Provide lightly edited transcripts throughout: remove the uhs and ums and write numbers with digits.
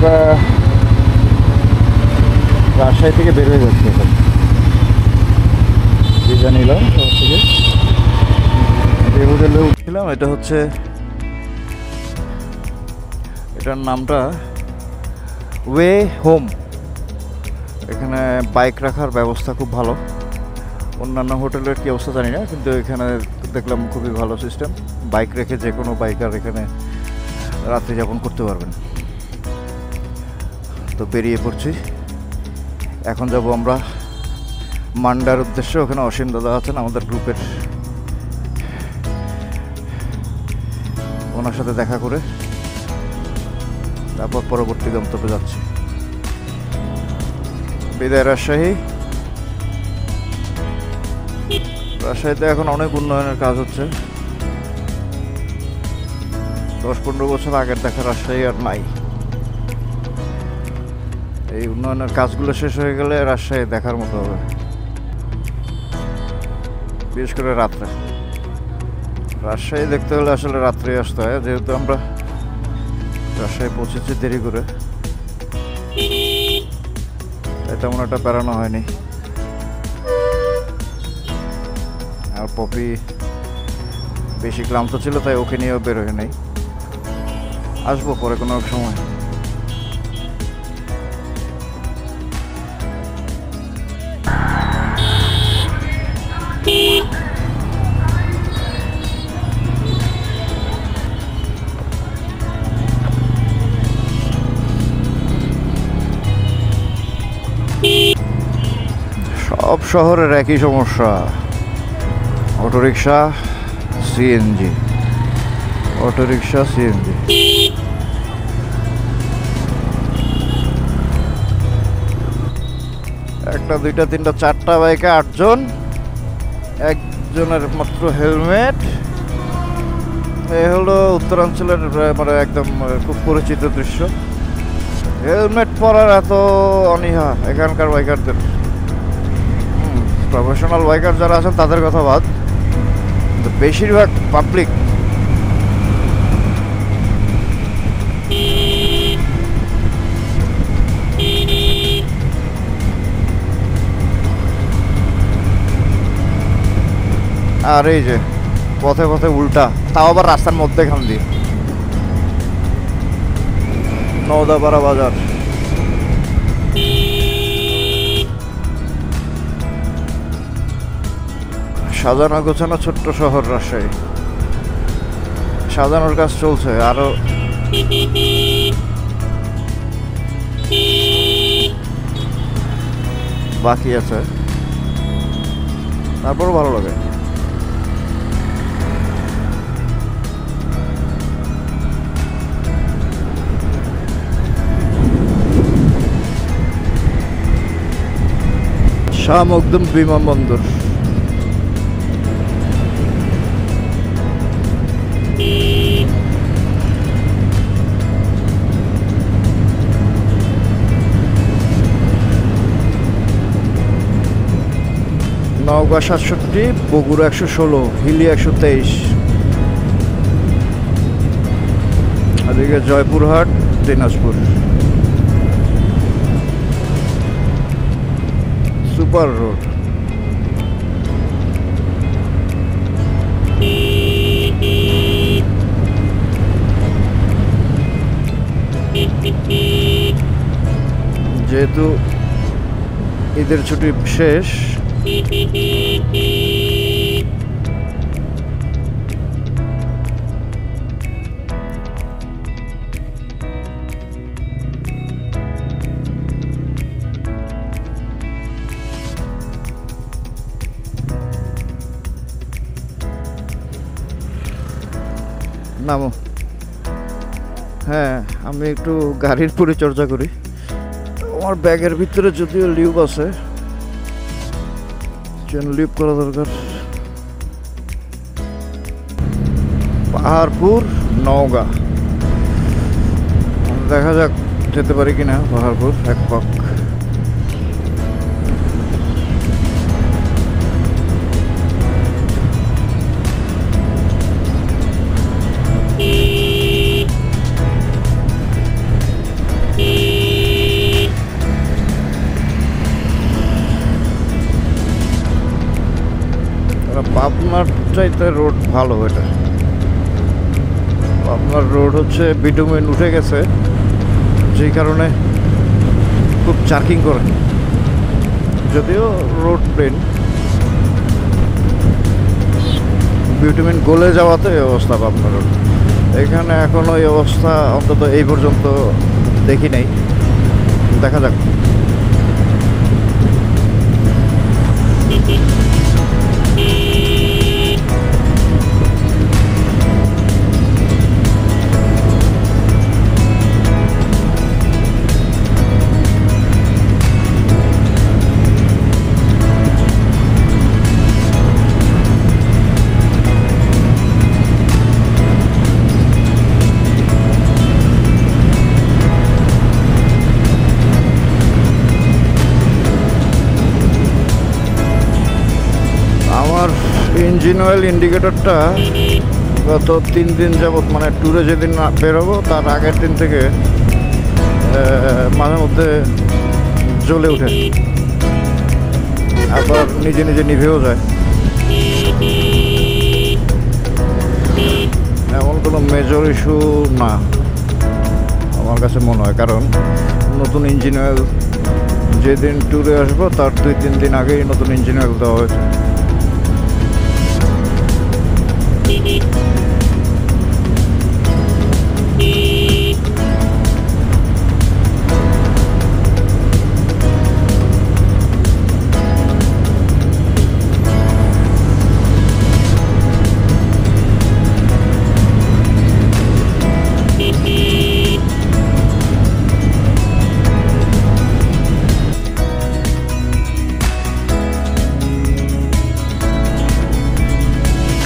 আমরা রাজশাহী থেকে বের হয়ে যাচ্ছি এখন। ভিসা নিলাম শহর থেকে, যে হোটেলে উঠছিলাম এটা হচ্ছে, এটার নামটা ওয়ে হোম। এখানে বাইক রাখার ব্যবস্থা খুব ভালো। অন্যান্য হোটেলের কী অবস্থা জানি না, কিন্তু এখানে দেখলাম খুবই ভালো সিস্টেম। বাইক রেখে যে কোনো বাইকার এখানে রাত্রি যাপন করতে পারবেন। তো বেরিয়ে পড়ছি, এখন যাব আমরা মান্ডার উদ্দেশ্যে। ওখানে অসীম দাদা আছেন আমাদের গ্রুপের, ওনার সাথে দেখা করে তারপর পরবর্তী গন্তব্যে যাচ্ছি। বিদায় রাজশাহী। রাজশাহীতে এখন অনেক উন্নয়নের কাজ হচ্ছে। 10-15 বছর আগের দেখা রাজশাহী আর নাই। এই উন্নয়নের কাজগুলো শেষ হয়ে গেলে রাজশাহী দেখার মতো হবে, বিশেষ করে রাত্রে। রাজশাহী দেখতে হলে আসলে রাত্রে আসতে হয়, যেহেতু আমরা রাজশাহী পৌঁছেছি দেরি করে, তাই তেমন একটা বেড়ানো হয়নি। আর পপি বেশি ক্লান্ত ছিল, তাই ওকে নিয়েও বের হয়ে নেই। আসবো পরে কোনো এক সময়। সব শহরের একই সমস্যা, অটোরিকশা সিএনজি, অটোরিকশা সিএনজি। একটা, দুইটা, তিনটা, চারটা বাইকে 8 জন, একজনের মাত্র হেলমেট। এই হলো উত্তরাঞ্চলের মানে একদম খুব পরিচিত দৃশ্য। হেলমেট পরার এত অনীহা এখানকার বাইকারদের। প্রফেশনাল বাইকার যারা আছেন তাদের কথা বাদ, কিন্তু বেশিরভাগ পাবলিক আর এই যে পথে পথে উল্টা, তাও আবার রাস্তার মধ্যেখান দিয়ে। নওদাপাড়া বাজার, সাজানো গোছানো ছোট্ট শহর রাজশাহী। সাজানোর কাজ চলছে, আরো বাকি আছে, তারপরও ভালো লাগে। শাহ মখদুম বিমানবন্দর। নওগাঁ 67, বগুড়া 116, হিলি 123, এদিকে জয়পুরহাট, দিনাজপুর। Super road. যেহেতু ঈদের ছুটি শেষ, নামো। হ্যাঁ, আমি একটু গাড়ির পরিচর্যা করি। আমার ব্যাগের ভিতরে যদিও লিউব আছে, চেন লিউব করা দরকার। পাহাড়পুর, নওগাঁ, দেখা যাক যেতে পারি কিনা পাহাড়পুর এক পাক। পাবনার চাইতে রোড ভালো এটা। পাবনার রোড হচ্ছে বিটুমিন উঠে গেছে, যেই কারণে খুব চার্কিং করে, যদিও রোড প্লেন। বিটুমিন গলে যাওয়াতে এই অবস্থা পাবনার রোড। এখানে এখনো এই অবস্থা অন্তত এই পর্যন্ত দেখি নাই, দেখা যাক। ইঞ্জিন অয়েল ইন্ডিকেটরটা গত 3 দিন যাবত, মানে ট্যুরে যেদিন বেরোবো তার আগের দিন থেকে মাঝে মধ্যে জ্বলে ওঠে, আবার নিজে নিজে নিভেও যায়। এমন কোনো মেজর ইস্যু না আমার কাছে মনে হয়, কারণ নতুন ইঞ্জিন অয়েল যেদিন ট্যুরে আসবো তার 2-3 দিন আগেই নতুন ইঞ্জিন অয়েল দেওয়া হয়েছে।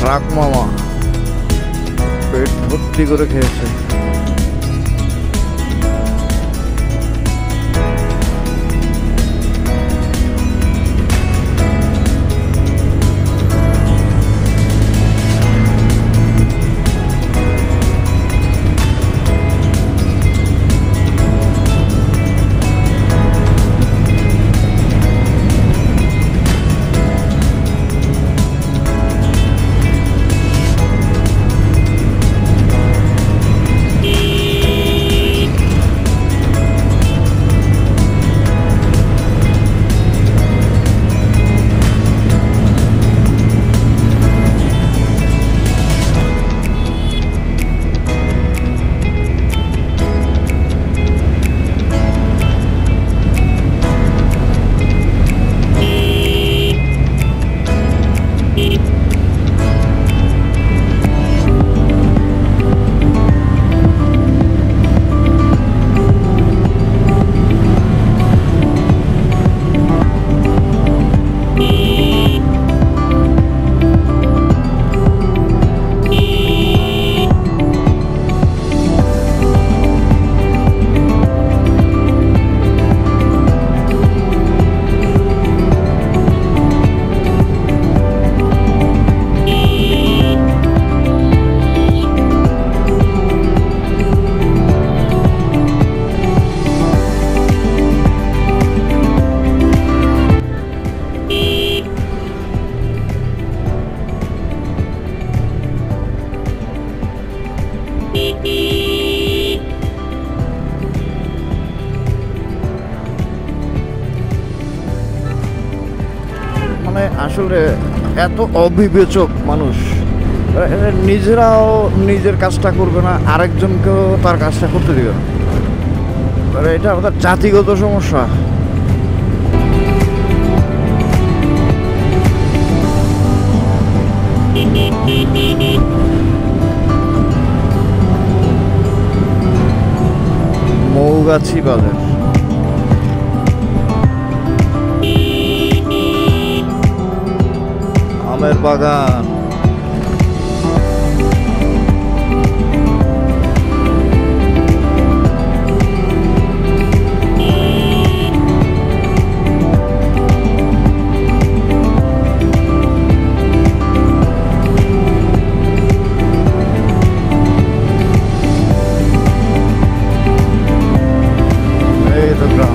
ট্রাক মামা পেট ভর্তি করে খেয়েছে। মানে আসলে এত অবিবেচক মানুষ, নিজেরাও নিজের কাজটা করবে না, আরেকজনকেও তার কাজটা করতে দিবে না। এটা আমাদের জাতিগত সমস্যা। মৌগাছি বাজার, আমের বাগান, এই তো গ্রাম।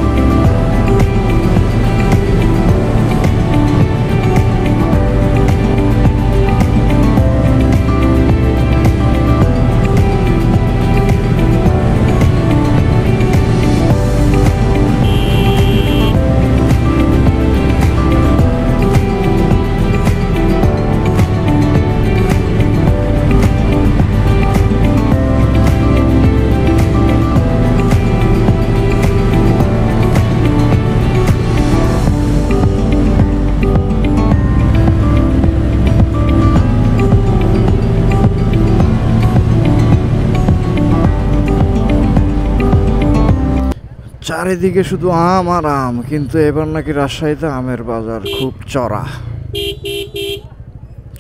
চারিদিকে শুধু আম আর আম, কিন্তু এবার নাকি রাজশাহীতে আমের বাজার খুব চড়া,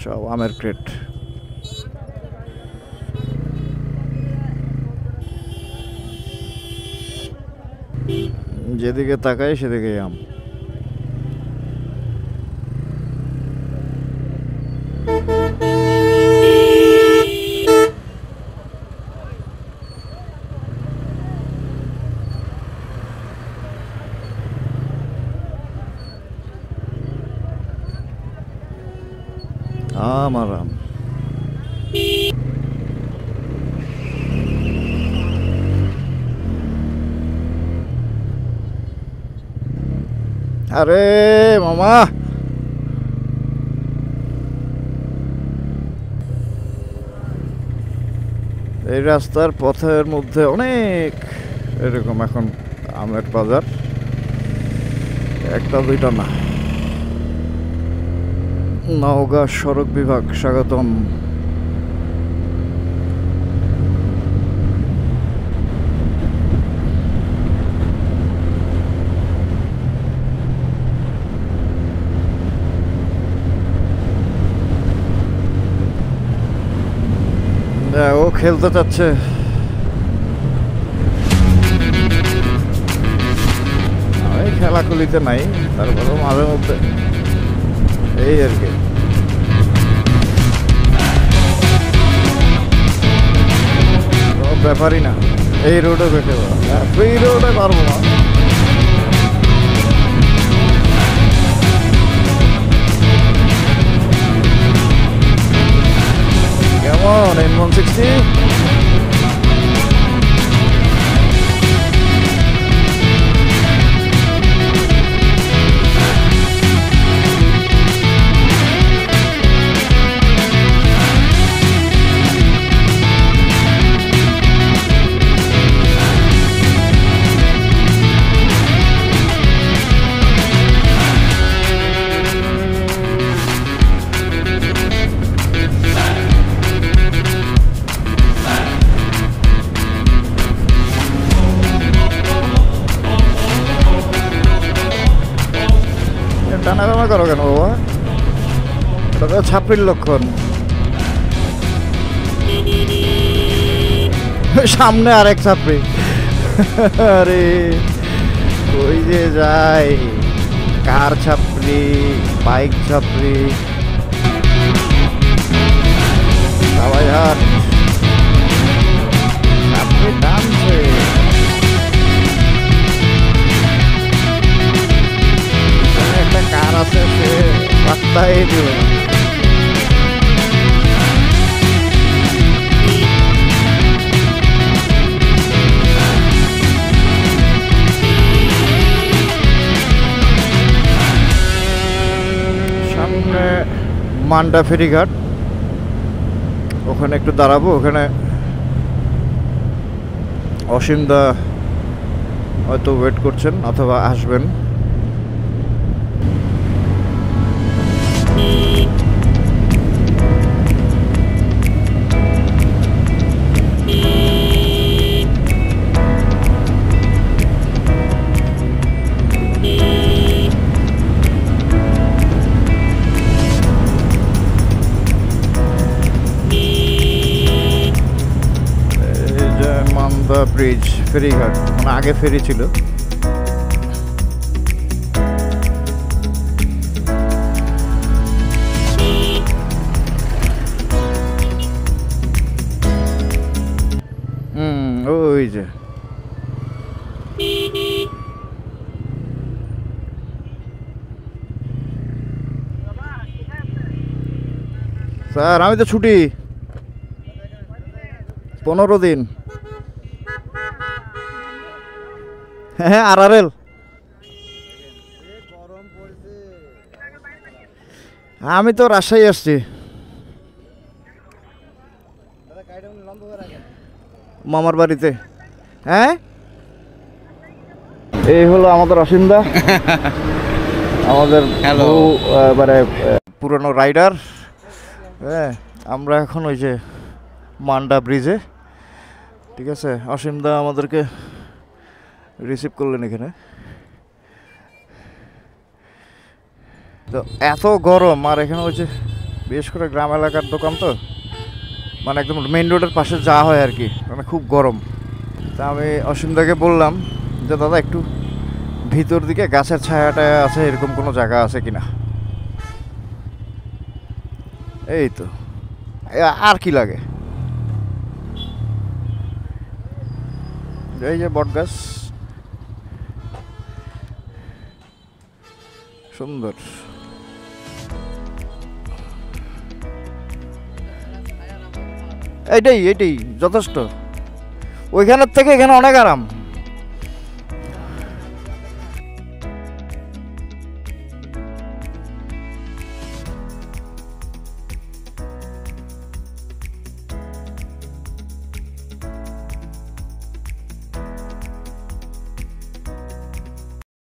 সব আমের ক্রেট। যেদিকে তাকাই সেদিকে আম। আম আর আম। আরে মামা, এই রাস্তার পথের মধ্যে অনেক এরকম এখন আমের বাজার, একটা দুইটা না। নওগাঁ সড়ক বিভাগ স্বাগতম। ও খেলতে চাচ্ছে, আমি খেলাখুলিতে নাই, তারপরে মাঝে মধ্যে এই আর কি। ব্যাপারই না, এই রোডে বেঁকে এই রোডে পারবো না। কেমন M160? টানাটানা করো কেন বাবা? এটা তো ছাপড়ির লক্ষণ। সামনে আরেক ছাপড়ি। আরে ওই যে যায় কার ছাপড়ি, বাইক ছাপড়ি, সবাই হাট ছাপড়ি টানছে। একটা কার আছে, সে রাস্তায় দিল না। সামনে মান্ডা ফেরিঘাট, ওখানে একটু দাঁড়াবো। ওখানে অসীমদা হয়তো ওয়েট করছেন অথবা আসবেন। ব্রিজ, ফেরিঘাট, মানে আগে ফেরি ছিল। ওই যে স্যার, আমি তো ছুটি 15 দিন। হ্যাঁ, আরআরএল। আমি তো রাজশাহী আসছি, মামার বাড়িতে। হ্যাঁ, এই হলো আমাদের অসীমদা, আমাদের মানে পুরনো রাইডার। হ্যাঁ, আমরা এখন ওই যে মান্ডা ব্রিজে। ঠিক আছে, অসীমদা আমাদেরকে রিসিভ করলেন এখানে। তো এত গরম, আর এখানে ওই যে বিশেষ করে গ্রাম এলাকার দোকান তো, মানে একদম মেইন রোডের পাশে যাওয়া হয় আর কি, মানে খুব গরম। তা আমি অসীমদাকে বললাম যে দাদা একটু ভিতর দিকে গাছের ছায়াটা আছে এরকম কোনো জায়গা আছে কিনা। এই তো আর কি লাগে, এই যে বট গাছ সুন্দর। এইটাই যথেষ্ট, ওইখানের থেকে এখানে অনেক আরাম।